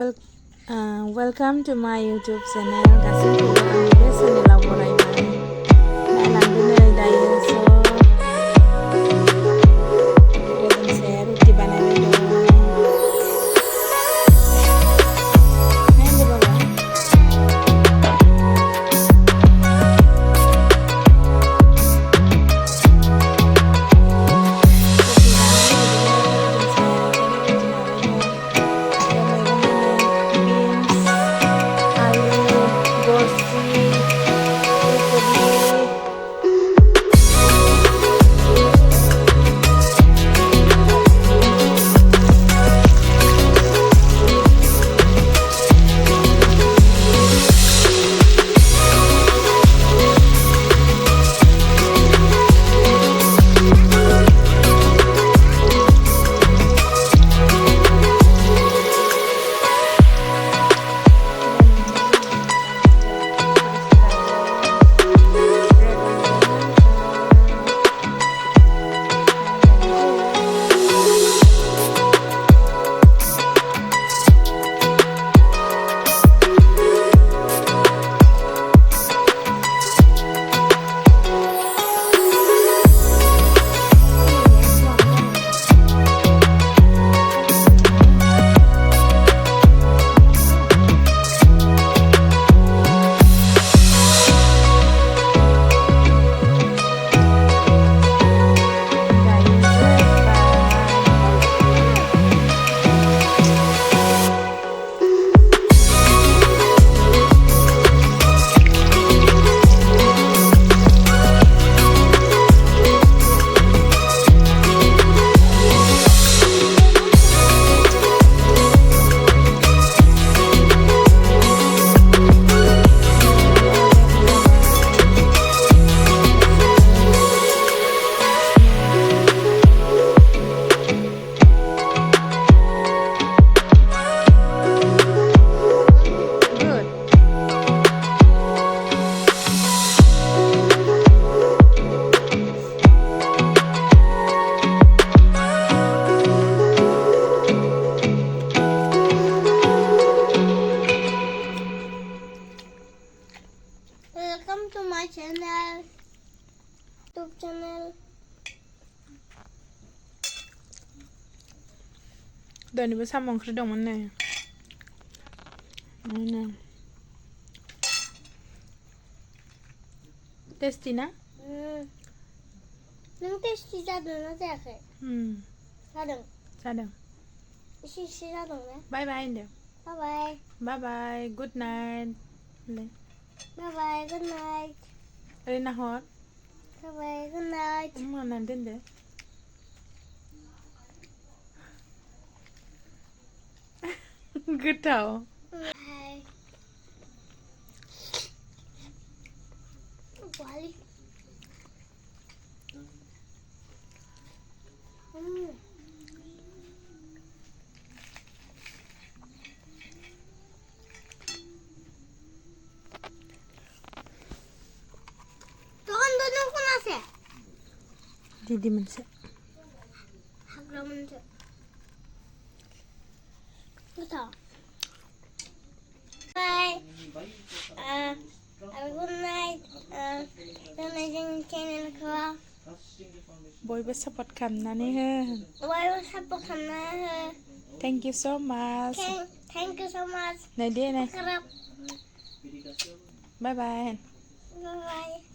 Welcome to my YouTube channel. गासैखौबो आंनि बे चेनेलाव बरायबाय। नायलांदो दायो मोनसे रुटि बानायबाय दं। नायदो बाबा। Welcome to my channel, YouTube channel. दहायनिबो साम' ओंख्रि दंमोन नै टेस्टि ना नों टेस्टि जादोंना जायाखै? जादों एसे जादों ना? बाय बाय होनदो बाय बाय गुड नाइट बाय गुड नाइट ओरै नाहर बाय गुड नाइट माना दोनदो गोथाव Wali. Doon ko na siya. Didi man siya. Hagra man siya. Ito. Bye. Have a good night. Donation channel ko. बयबो सपोर्ट खालामनानै हो Bye support खालामना हो. Thank you so much Thank you so much. नै दे नै Kerap. बाय बाय Bye bye.